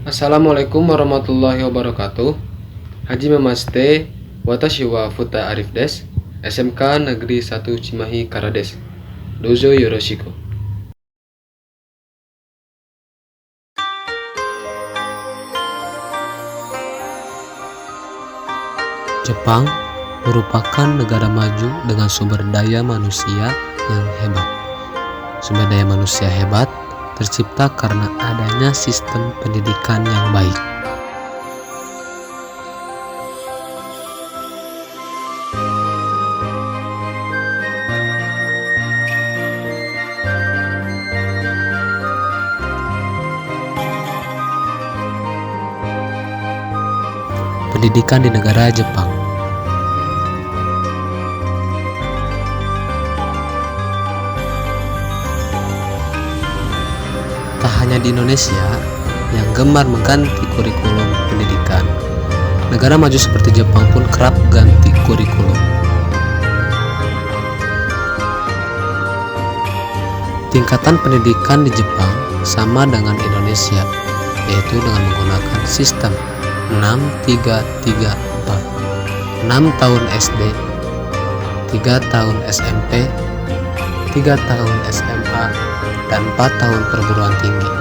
Assalamualaikum warahmatullahi wabarakatuh. Haji Mamaste, Watashi wa Futa Arif des, SMK Negeri 1 Cimahi Karades. Dozo Yoroshiku. Jepang merupakan negara maju dengan sumber daya manusia yang hebat. Sumber daya manusia hebat tercipta karena adanya sistem pendidikan yang baik. Pendidikan di negara Jepang. Tak hanya di Indonesia yang gemar mengganti kurikulum pendidikan, negara maju seperti Jepang pun kerap ganti kurikulum. Tingkatan pendidikan di Jepang sama dengan Indonesia, yaitu dengan menggunakan sistem 6-3-3-4, 6 tahun SD, 3 tahun SMP, 3 tahun SMA, dan 4 tahun perguruan tinggi.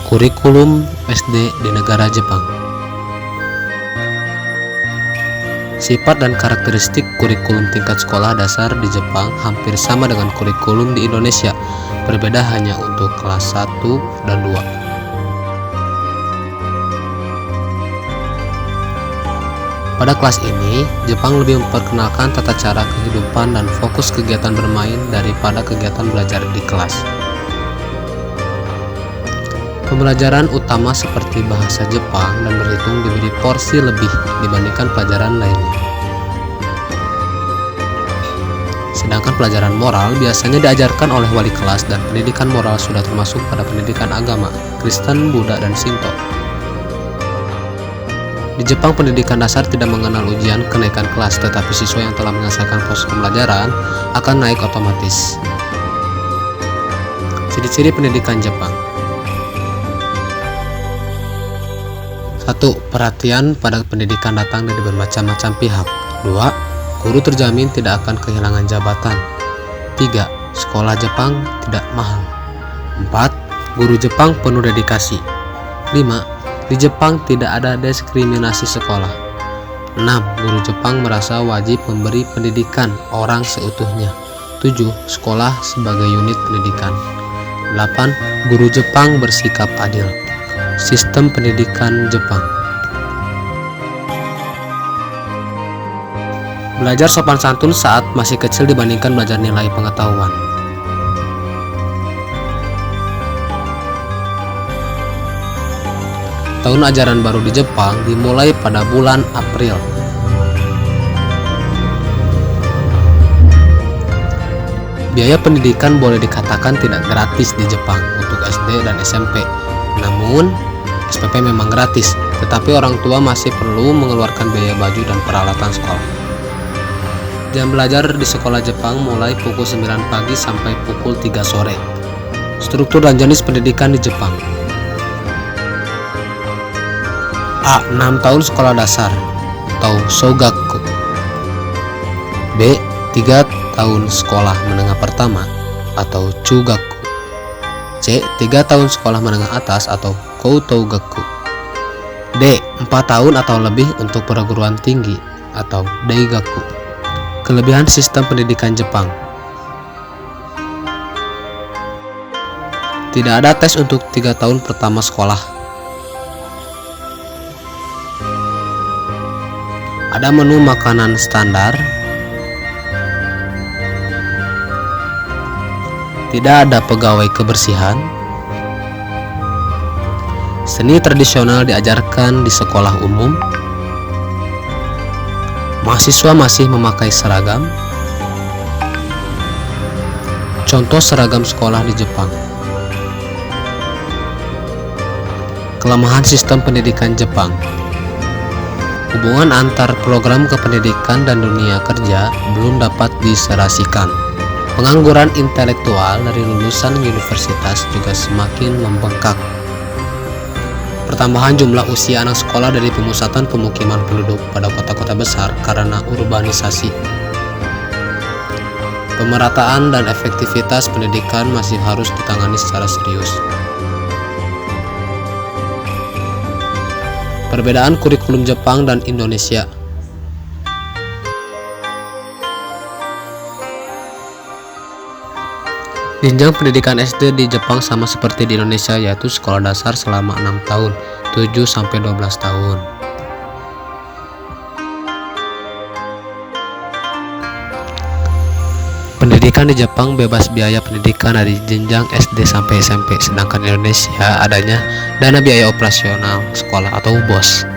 Kurikulum SD di negara Jepang. Sifat dan karakteristik kurikulum tingkat sekolah dasar di Jepang hampir sama dengan kurikulum di Indonesia, berbeda hanya untuk kelas 1 dan 2. Pada kelas ini, Jepang lebih memperkenalkan tata cara kehidupan dan fokus kegiatan bermain daripada kegiatan belajar di kelas. Pembelajaran utama seperti bahasa Jepang dan berhitung diberi porsi lebih dibandingkan pelajaran lainnya. Sedangkan pelajaran moral biasanya diajarkan oleh wali kelas dan pendidikan moral sudah termasuk pada pendidikan agama, Kristen, Buddha, dan Shinto. Di Jepang pendidikan dasar tidak mengenal ujian kenaikan kelas, tetapi siswa yang telah menyelesaikan proses pembelajaran akan naik otomatis. Ciri-ciri pendidikan Jepang. 1. Perhatian pada pendidikan datang dari bermacam-macam pihak. 2. Guru terjamin tidak akan kehilangan jabatan. 3. Sekolah Jepang tidak mahal. 4. Guru Jepang penuh dedikasi. 5. Di Jepang tidak ada diskriminasi sekolah. 6. Guru Jepang merasa wajib memberi pendidikan orang seutuhnya. 7. Sekolah sebagai unit pendidikan. 8. Guru Jepang bersikap adil. Sistem pendidikan Jepang. Belajar sopan santun saat masih kecil dibandingkan belajar nilai pengetahuan. Tahun ajaran baru di Jepang dimulai pada bulan April. Biaya pendidikan boleh dikatakan tidak gratis di Jepang untuk SD dan SMP. Namun, SPP memang gratis, tetapi orang tua masih perlu mengeluarkan biaya baju dan peralatan sekolah. Jam belajar di sekolah Jepang mulai pukul 9 pagi sampai pukul 3 sore. Struktur dan jenis pendidikan di Jepang. A. 6 tahun sekolah dasar atau Shogaku. B. 3 tahun sekolah menengah pertama atau Chugaku. C. 3 tahun sekolah menengah atas atau Koutougaku. D. 4 tahun atau lebih untuk perguruan tinggi atau Daigaku. Kelebihan sistem pendidikan Jepang. Tidak ada tes untuk 3 tahun pertama sekolah. Ada menu makanan standar. Tidak ada pegawai kebersihan. Seni tradisional diajarkan di sekolah umum. Mahasiswa masih memakai seragam. Contoh seragam sekolah di Jepang. Kelemahan sistem pendidikan Jepang. Hubungan antar program kependidikan dan dunia kerja belum dapat diserasikan. Pengangguran intelektual dari lulusan universitas juga semakin membengkak. Pertambahan jumlah usia anak sekolah dari pemusatan pemukiman penduduk pada kota-kota besar karena urbanisasi. Pemerataan dan efektivitas pendidikan masih harus ditangani secara serius. Perbedaan kurikulum Jepang dan Indonesia. Jenjang pendidikan SD di Jepang sama seperti di Indonesia, yaitu sekolah dasar selama 6 tahun, 7-12 tahun. Pendidikan di Jepang bebas biaya pendidikan dari jenjang SD sampai SMP, sedangkan di Indonesia adanya dana biaya operasional sekolah atau BOS.